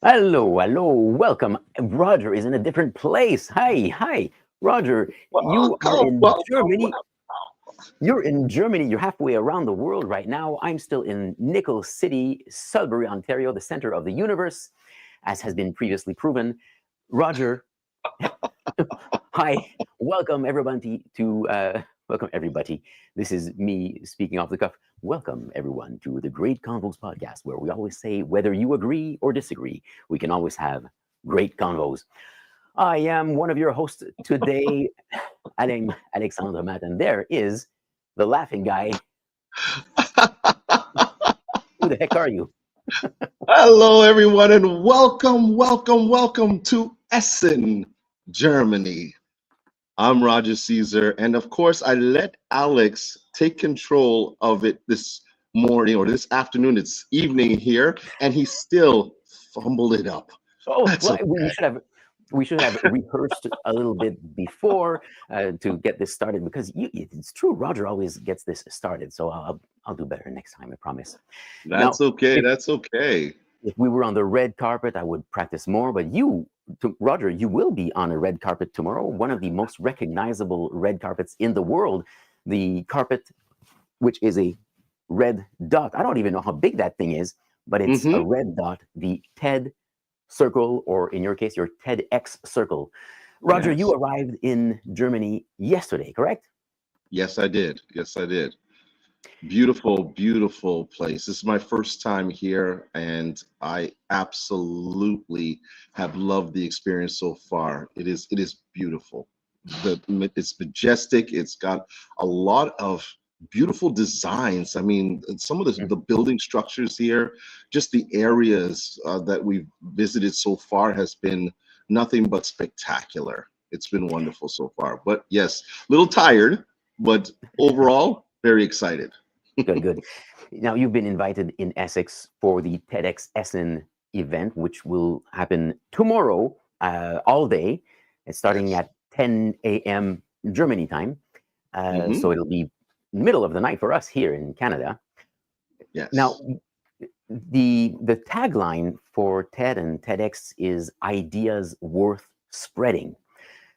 Hello, welcome. Roger is in a different place. Hi, Roger. You are Welcome, in welcome, Germany. You're in Germany. You're halfway around the world right now. I'm still in Nickel City, Sudbury, Ontario, the center of the universe, as has been previously proven. Roger, hi. Welcome everybody to welcome everybody. This is me speaking off the cuff. Welcome everyone to the Great Convos podcast, where we always say whether you agree or disagree, we can always have great convos. I am one of your hosts today, Alexandre Matt, and there is the laughing guy. Who the heck are you? Hello, everyone, and welcome to Essen, Germany. I'm Roger Caesar, and of course, I let Alex take control of it this morning or this afternoon. It's evening here, and he still fumbled it up. Oh, That's well, okay. we should have rehearsed a little bit before to get this started because it's true. Roger always gets this started, so I'll do better next time. I promise. Now, That's okay. if That's okay. if we were on the red carpet, I would practice more. But Roger, you will be on a red carpet tomorrow. One of the most recognizable red carpets in the world, the carpet, which is a red dot. I don't even know how big that thing is, but it's a hmm red dot. The TED circle, or in your case, your TEDx circle. Roger, you Yes. arrived in Germany yesterday, correct? Yes, I did. Yes, I did. Beautiful, beautiful place. This is my first time here, and I absolutely have loved the experience so far. It is beautiful. It's majestic. It's got a lot of beautiful designs. I mean, some of the building structures here, just the areas that we've visited so far has been nothing but spectacular. It's been wonderful so far. But yes, a little tired, but overall, very excited. Good, good. Now, you've been invited in Essex for the TEDx Essen event, which will happen tomorrow, all day. It's starting Yes. at 10 a.m. Germany time. hmm So it'll be middle of the night for us here in Canada. Now, Yes. the tagline for TED and TEDx is ideas worth spreading.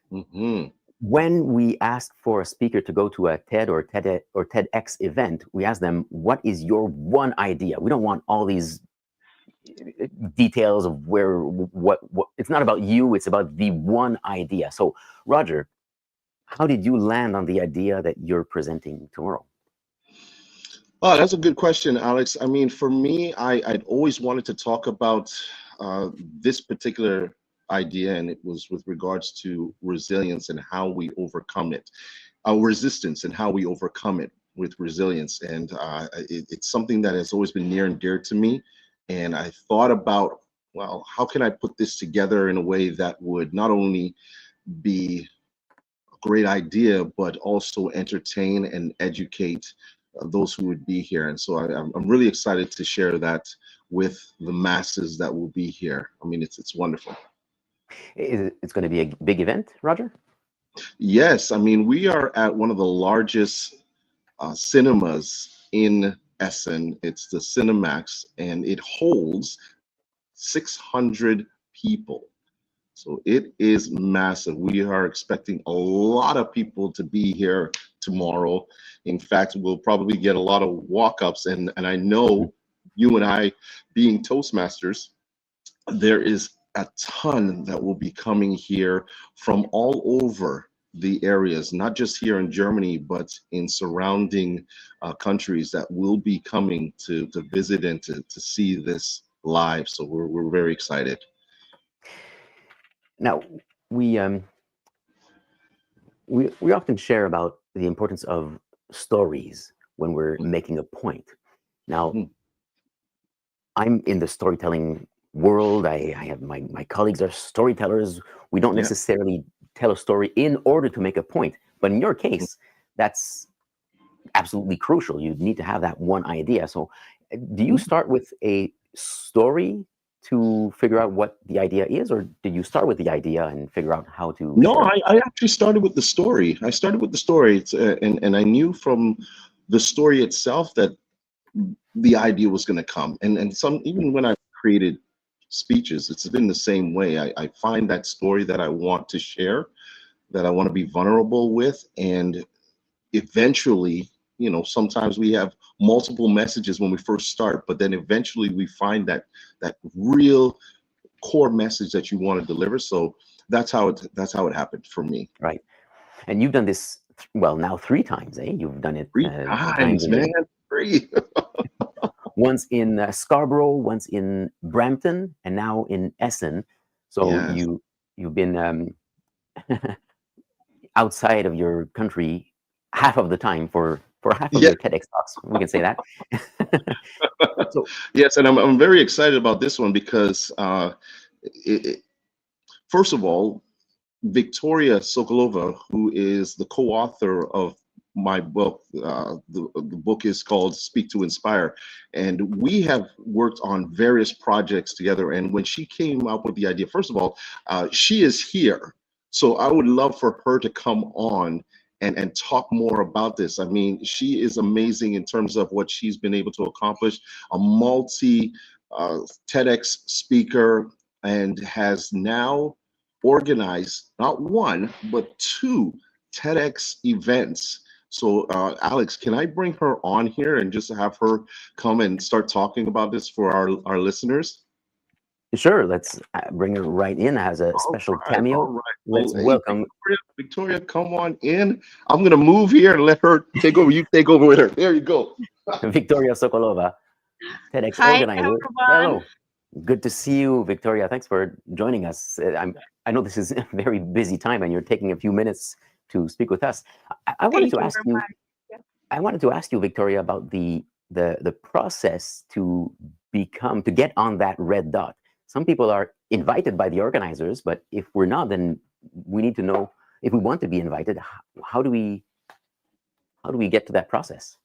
hmm When we ask for a speaker to go to a TED or TEDx event, we ask them, "What is your one idea?" We don't want all these details of where what. It's not about you; it's about the one idea. So, Roger, how did you land on the idea that you're presenting tomorrow? Oh, that's a good question, Alex. I mean, for me, I'd always wanted to talk about this particular idea, and it was with regards to resilience and how we overcome it, resistance and how we overcome it with resilience. And it's something that has always been near and dear to me. And I thought about, well, how can I put this together in a way that would not only be great idea, but also entertain and educate those who would be here. And so I'm really excited to share that with the masses that will be here. I mean, it's wonderful. It's going to be a big event, Roger? Yes, I mean, we are at one of the largest cinemas in Essen. It's the Cinemax, and it holds 600 people. So it is massive. We are expecting a lot of people to be here tomorrow. In fact, we'll probably get a lot of walk-ups, and I know you and I, being Toastmasters, there is a ton that will be coming here from all over the areas, not just here in Germany, but in surrounding countries that will be coming to visit and to see this live. So we're very excited. Now, we um, we often share about the importance of stories when we're making a point. Now, Mhm. I'm in the storytelling world. I have my colleagues are storytellers. We don't Yeah. necessarily tell a story in order to make a point, but in your case, that's absolutely crucial. You need to have that one idea. So, do you Mhm. start with a story to figure out what the idea is, or did you start with the idea and figure out how to No, share it? I actually started with the story. I started with the story, and I knew from the story itself that the idea was going to come. And some even when I created speeches, it's been the same way. I find that story that I want to share, that I want to be vulnerable with, and eventually, sometimes we have multiple messages when we first start, but then eventually we find that real core message that you want to deliver. So that's how it happened for me. Right. And you've done this, well, now 3 times, eh? You've done it Three 2 times times, in man. Three. once in Scarborough, once in Brampton, and now in Essen. So Yes. you've been outside of your country half of the time for half of Yeah. your TEDx talks. We can say that. So Yes, and I'm very excited about this one because it, it- first of all, Victoria Sokolova, who is the co-author of my book. The book is called Speak to Inspire. And we have worked on various projects together. And when she came up with the idea, first of all, she is here. So I would love for her to come on and talk more about this. I mean, she is amazing in terms of what she's been able to accomplish, a multi TEDx speaker, and has now organized not one but 2 TEDx events. So, Alex, can I bring her on here and just have her come and start talking about this for our listeners? sure, let's bring her right in as a All special right, all cameo. right. Let's Well, hey, welcome Victoria, come on in. I'm gonna move here and let her take over. You take over with her. There you go. Victoria Sokolova, TEDx Hi, organizer. everyone. Hello. Good to see you, Victoria. Thanks for joining us. I know this is a very busy time and you're taking a few minutes to speak with us. I wanted Thank to you ask very you, much. Yeah. I wanted to ask you, Victoria, about the process to get on that red dot. Some people are invited by the organizers, but if we're not, then we need to know if we want to be invited. How do we get to that process?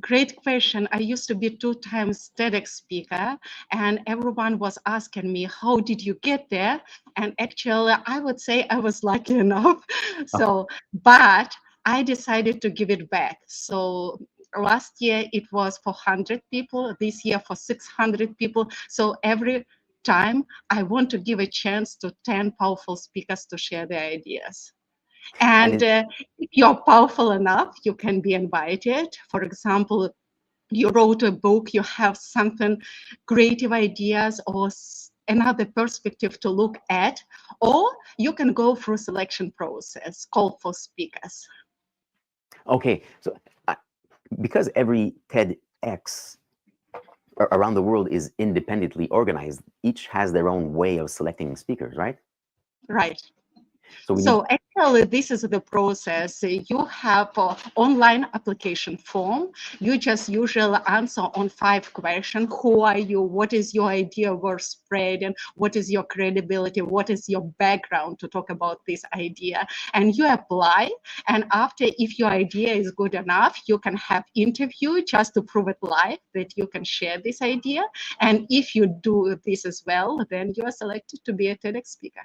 Great question. I used to be 2 times TEDx speaker, and everyone was asking me, how did you get there? And actually, I would say I was lucky enough. So, but I decided to give it back. So last year it was for 100 people, this year for 600 people. So every time I want to give a chance to 10 powerful speakers to share their ideas. And And if you're powerful enough, you can be invited. For example, you wrote a book, you have something, creative ideas or another perspective to look at, or you can go through selection process, call for speakers. okay, so because every TEDx around the world is independently organized, each has their own way of selecting speakers, right? Right. So we need. So actually, this is the process. You have an online application form. You just usually answer on 5 questions. Who are you? What is your idea worth spreading? What is your credibility? What is your background to talk about this idea? And you apply. And after, if your idea is good enough, you can have interview just to prove it live that you can share this idea. And if you do this as well, then you are selected to be a TEDx speaker.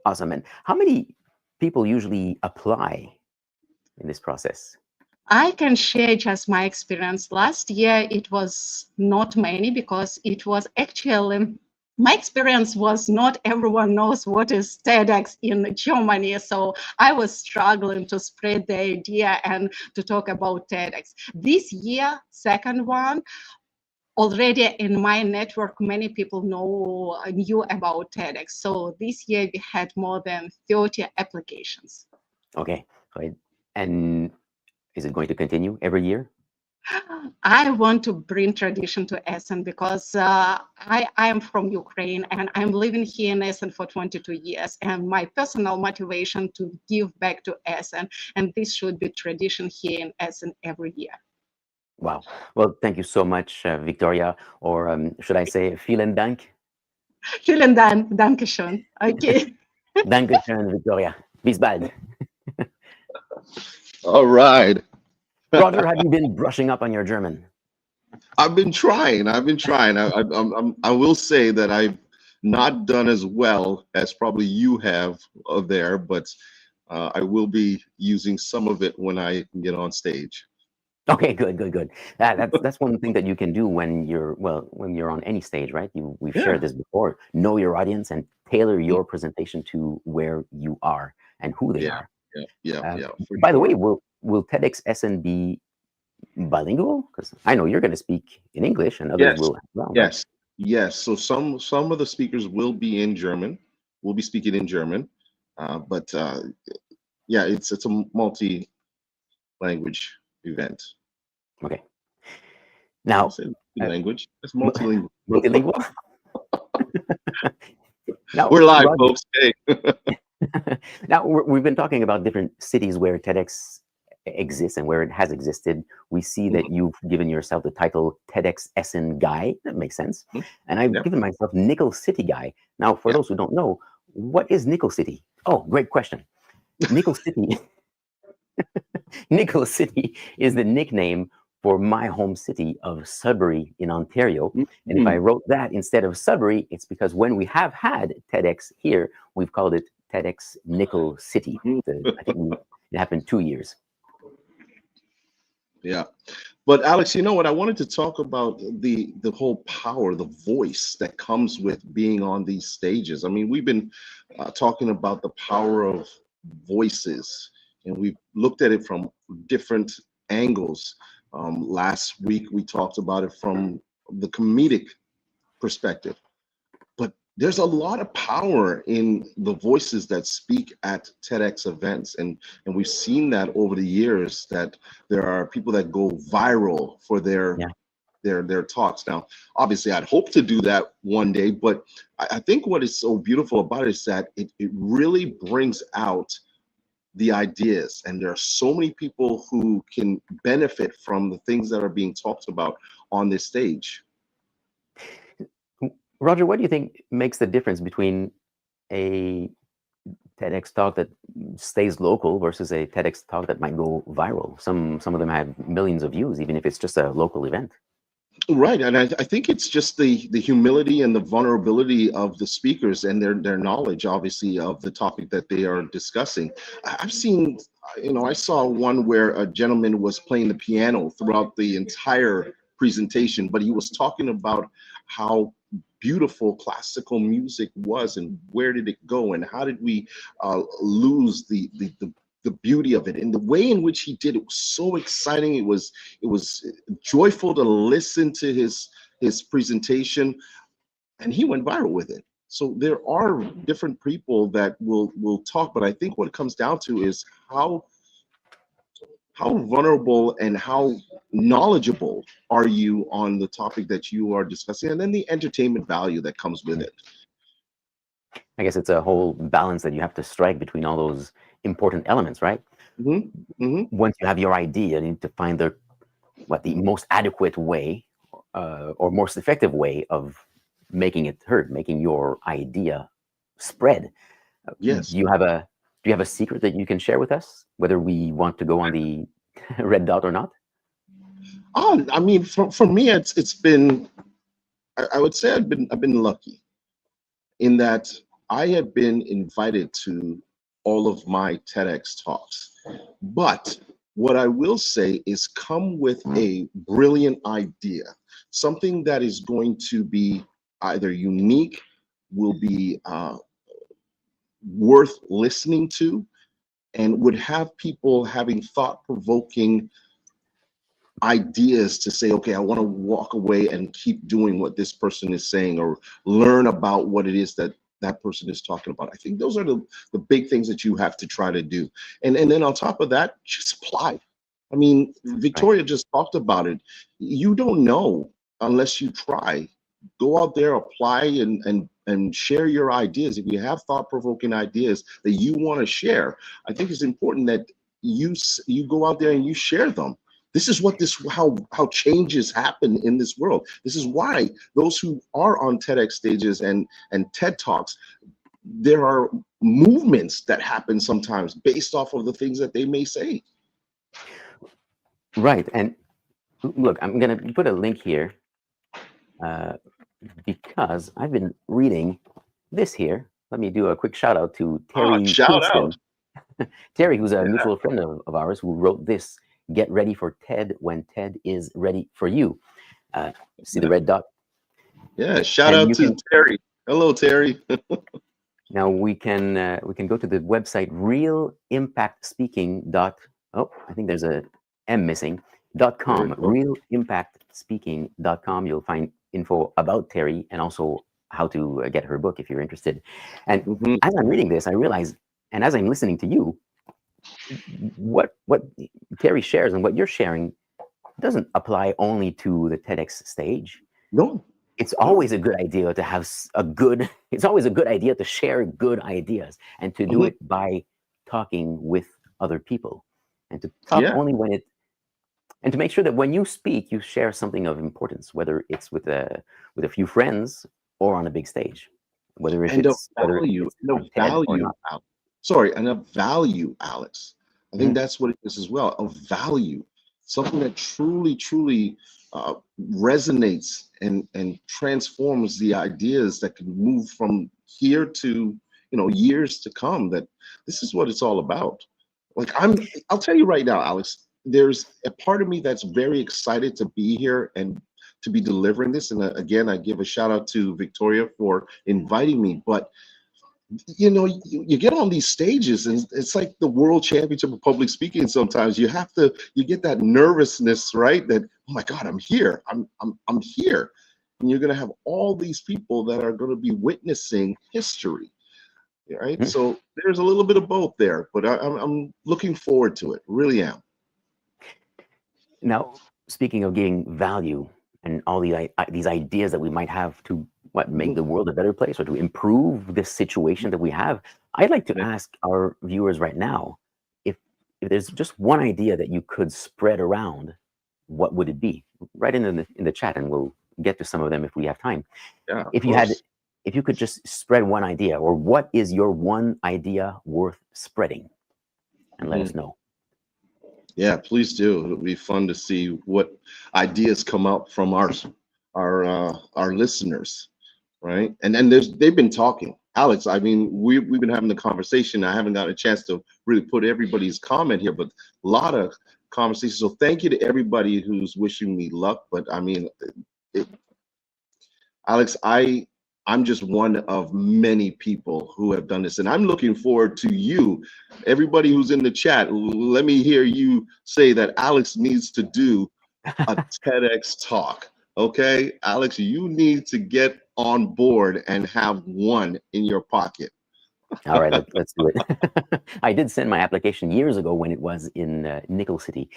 Awesome. And how many people usually apply in this process? I can share just my experience. Last year, it was not many because it was actually, my experience was not everyone knows what is TEDx in Germany. So I was struggling to spread the idea and to talk about TEDx. This year, second one, already in my network, many people knew about TEDx. So this year we had more than 30 applications. Okay. And is it going to continue every year? I want to bring tradition to Essen because I am from Ukraine and I'm living here in Essen for 22 years. And my personal motivation to give back to Essen, and this should be tradition here in Essen every year. Wow. Well, thank you so much, Victoria, or should I say, vielen Dank? Vielen Dank, Dankeschön. Okay. Dankeschön, Victoria. Bis bald. All right. Roger, have you been brushing up on your German? I've been trying. I've been trying. I will say that I've not done as well as probably you have there, but I will be using some of it when I get on stage. Okay, good, good, good. That's one thing that you can do when you're on any stage, right? We've Yeah. shared this before. Know your audience and tailor your presentation to where you are and who they Yeah. are. Yeah. Yeah. Yeah. For By the way, sure. will TEDx Essen be bilingual? Because I know you're going to speak in English and others Yes. will as well, right? Yes. Yes. So some of the speakers will be in German. We'll be speaking in German, but yeah, it's a multi-language event. Okay. I Now, said uh, language. It's multilingual. multilingual. Now, We're live, Roger, folks. Hey. now we've been talking about different cities where TEDx exists and where it has existed. We see that you've given yourself the title TEDx Essen Guy. That makes sense. Mhm. And I've Yep. given myself Nickel City Guy. Now, for Yeah. those who don't know, what is Nickel City? Oh, great question. Nickel City. Nickel City is the nickname for my home city of Sudbury in Ontario. And if I Mhm. wrote that instead of Sudbury, it's because when we have had TEDx here, we've called it TEDx Nickel City. I think it happened 2 years. Yeah. But Alex, you know what? I wanted to talk about the whole power, the voice that comes with being on these stages. I mean, we've been talking about the power of voices, and we've looked at it from different angles. Last week we talked about it from the comedic perspective. But there's a lot of power in the voices that speak at TEDx events, and we've seen that over the years that there are people that go viral for Yeah. their talks. Now, obviously, I'd hope to do that one day, but I think what is so beautiful about it is that it really brings out the ideas, and there are so many people who can benefit from the things that are being talked about on this stage. Roger, what do you think makes the difference between a TEDx talk that stays local versus a TEDx talk that might go viral? Some of them have millions of views, even if it's just a local event. Right, and I think it's just the humility and the vulnerability of the speakers and their knowledge, obviously, of the topic that they are discussing. I've seen, I saw one where a gentleman was playing the piano throughout the entire presentation, but he was talking about how beautiful classical music was and where did it go and how did we lose the beauty of it, and the way in which he did it was so exciting. It was joyful to listen to his presentation, and he went viral with it. So there are different people that will talk, but I think what it comes down to is how vulnerable and how knowledgeable are you on the topic that you are discussing, and then the entertainment value that comes with it. I guess it's a whole balance that you have to strike between all those important elements, right? Hmm. Hmm. Once you have your idea, you need to find the most adequate way or most effective way of making it heard, making your idea spread. Yes. Do you have a secret that you can share with us, whether we want to go on the red dot or not? I mean, for me, it's been, I would say I've been lucky in that I have been invited to all of my TEDx talks. But what I will say is come with a brilliant idea, something that is going to be either unique, will be worth listening to, and would have people having thought-provoking ideas to say, okay, I want to walk away and keep doing what this person is saying, or learn about what it is that that person is talking about. I think those are the big things that you have to try to do. And then on top of that, just apply. I mean, Right. Victoria just talked about it. You don't know unless you try. Go out there, apply, and share your ideas. If you have thought-provoking ideas that you want to share, I think it's important that you go out there and you share them. This is what this how changes happen in this world. This is why those who are on TEDx stages and TED Talks, there are movements that happen sometimes based off of the things that they may say. Right. And look, I'm going to put a link here because I've been reading this here. Let me do a quick shout out to Oh, Terry shout out. Houston. Terry, who's a Yeah. mutual friend of ours, who wrote this Get ready for TED when TED is ready for you. See the red dot? Yeah, shout And out you to can, Terry. Hello, Terry. now we can go to the website realimpactspeaking dot, oh, I think there's a M missing, .com, realimpactspeaking.com. You'll find info about Terry and also how to get her book if you're interested. And Mhm. as I'm reading this, I realize, and as I'm listening to you, what Terry shares and what you're sharing doesn't apply only to the TEDx stage. No, It's always a good idea to have it's always a good idea to share good ideas and to do Mhm. it by talking with other people, and to talk Yeah, only when it, and to make sure that when you speak, you share something of importance, whether it's with a few friends or on a big stage, whether and a value, it's and a on TED or not. Sorry, and a value, Alex. I think Mhm. that's what it is as well. A value, something that truly, truly resonates and transforms the ideas that can move from here to years to come. That this is what it's all about. Like I'll tell you right now, Alex. There's a part of me that's very excited to be here and to be delivering this. And again, I give a shout out to Victoria for inviting me. But you get on these stages and it's like the world championship of public speaking. Sometimes you get that nervousness, right? That, oh my God, I'm here. I'm here. And you're going to have all these people that are going to be witnessing history, right? Mhm. So there's a little bit of both there, but I'm looking forward to it. Really am. Now, speaking of giving value and all these ideas that we might have to make Mhm. the world a better place or to improve this situation that we have, I'd like to Yeah. ask our viewers right now, if there's just one idea that you could spread around, what would it be? Write in the chat, and we'll get to some of them if we have time. Yeah, of If you had, course. if you could just spread one idea, or what is your one idea worth spreading, and let Mhm. us know. Yeah, please do. It'll be fun to see what ideas come up from our listeners, right? And then they've been talking. Alex, I mean, we've been having the conversation. I haven't got a chance to really put everybody's comment here, but a lot of conversation. So thank you to everybody who's wishing me luck. But I mean, it, Alex, I'm just one of many people who have done this, and I'm looking forward to you, everybody who's in the chat. Let me hear you say that Alex needs to do a TEDx talk. Okay, Alex, you need to get on board and have one in your pocket. All right, let's do it. I did send my application years ago when it was in Nickel City.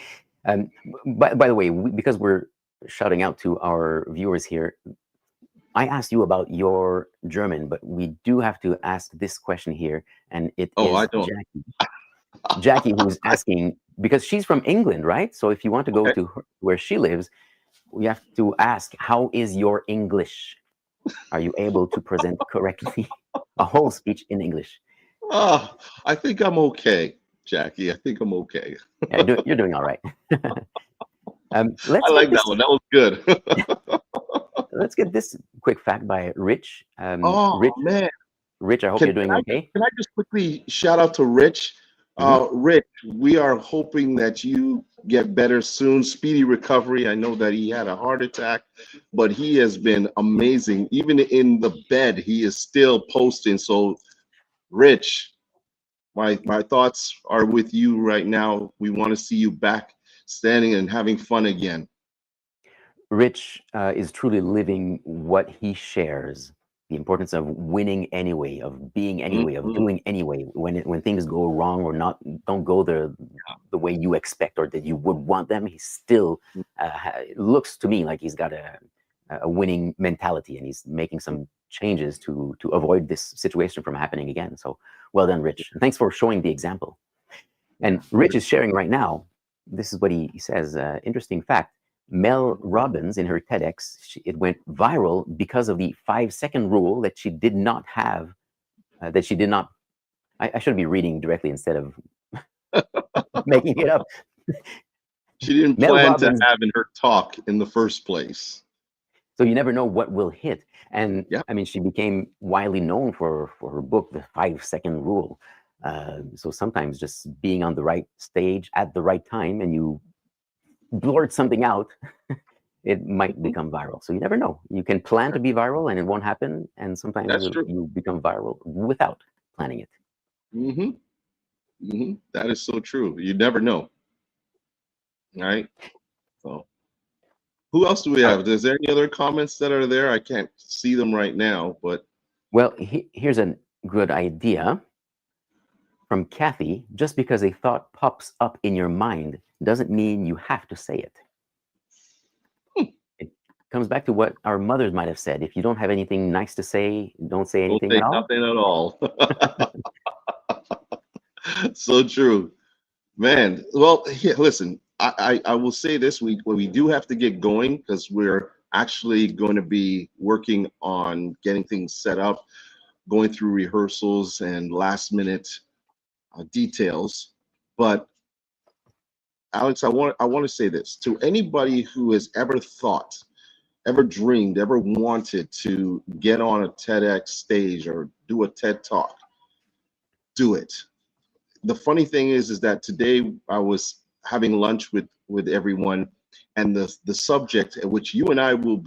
By the way, because we're shouting out to our viewers here, I asked you about your German, but we do have to ask this question here, and it Oh, I is don't. Jackie who's asking, because she's from England, right? So if you want to go Okay. to where she lives, we have to ask, how is your English? Are you able to present correctly a whole speech in English? Oh, I think I'm okay, Jackie. I think I'm okay. Yeah, you're doing all right. I Let's get like that this. one. That was good. Let's get this quick fact by Rich. Oh man. Rich, I hope Can, you're doing can I just okay. can I just quickly shout out to Rich? Mhm. Rich, we are hoping that you get better soon. Speedy recovery. I know that he had a heart attack, but he has been amazing. Even in the bed, he is still posting. So, Rich, my thoughts are with you right now. We want to see you back standing and having fun again. Rich is truly living what he shares. The importance of winning anyway, of being anyway, of Mhm. doing anyway. When things go wrong or don't go the way you expect or that you would want them, he still looks to me like he's got a winning mentality, and he's making some changes to avoid this situation from happening again. So well done, Rich. And thanks for showing the example. And Rich is sharing right now. This is what he says. Interesting fact. Mel Robbins in her TEDx, it went viral because of the 5-second rule that she did not have. That she did not. I should be reading directly instead of making it up. She didn't Mel plan to Robbins. have in her talk in the first place. So you never know what will hit. And Yeah. I mean, she became widely known for her book, The 5-Second Rule. So sometimes just being on the right stage at the right time, and you blurt something out, it might become viral. So you never know. You can plan to be viral and it won't happen. And sometimes That's true. you become viral without planning it. Mm-hmm. Mm-hmm. That is so true. You never know. All right. So who else do we have? Is there any other comments that are there? I can't see them right now, but Well, here's a good idea from Kathy. Just because a thought pops up in your mind doesn't mean you have to say it. It comes back to what our mothers might have said. If you don't have anything nice to say, don't say don't anything say at all. nothing at all. So true, man. Well, here, listen. I will say this week we do have to get going because we're actually going to be working on getting things set up, going through rehearsals and last minute details. But Alex, I want to say this to anybody who has ever thought, ever dreamed, ever wanted to get on a TEDx stage or do a TED talk. Do it. The funny thing is that today I was having lunch with everyone, and the subject, which you and I will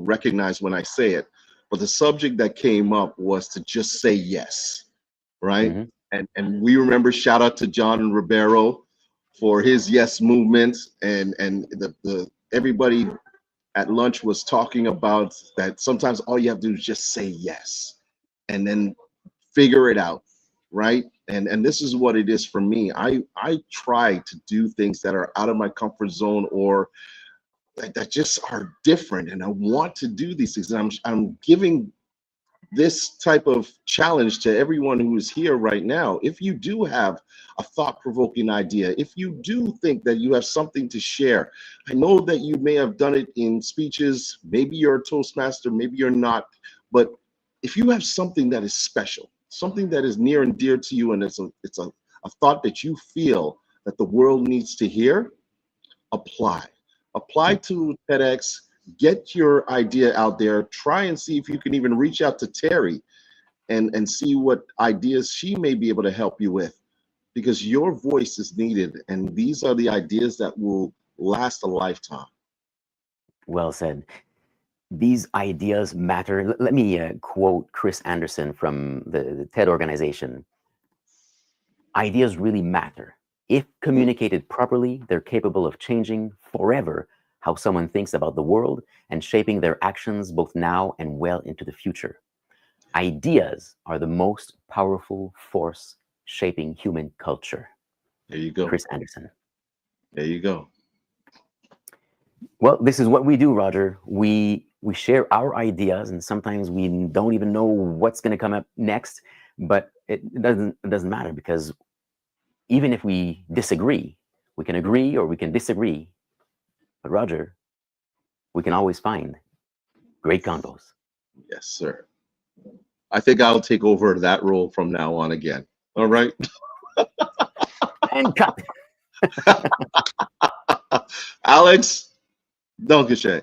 recognize when I say it, but the subject that came up was to just say yes, right? Mm-hmm. And we remember, shout out to John Ribeiro for his yes movement, and the everybody at lunch was talking about that sometimes all you have to do is just say yes and then figure it out, right? And this is what it is for me. I try to do things that are out of my comfort zone or that just are different, and I want to do these things, and I'm giving this type of challenge to everyone who is here right now. If you do have a thought-provoking idea, if you do think that you have something to share, I know that you may have done it in speeches, maybe you're a Toastmaster, maybe you're not, but if you have something that is special, something that is near and dear to you, and it's a thought that you feel that the world needs to hear, apply to TEDx. Get your idea out there. Try and see if you can even reach out to Terry and see what ideas she may be able to help you with, because your voice is needed, and these are the ideas that will last a lifetime. Well said. These ideas matter. Let me quote Chris Anderson from the TED organization. Ideas really matter. If communicated properly, they're capable of changing forever how someone thinks about the world and shaping their actions both now and well into the future. Ideas are the most powerful force shaping human culture. There you go. Chris Anderson. There you go. Well, this is what we do, Roger. We share our ideas, and sometimes we don't even know what's going to come up next, but it doesn't matter, because even if we disagree, we can agree or we can disagree. But Roger, we can always find great convos. Yes, sir. I think I'll take over that role from now on again. All right. And cut. Alex, don't get shy.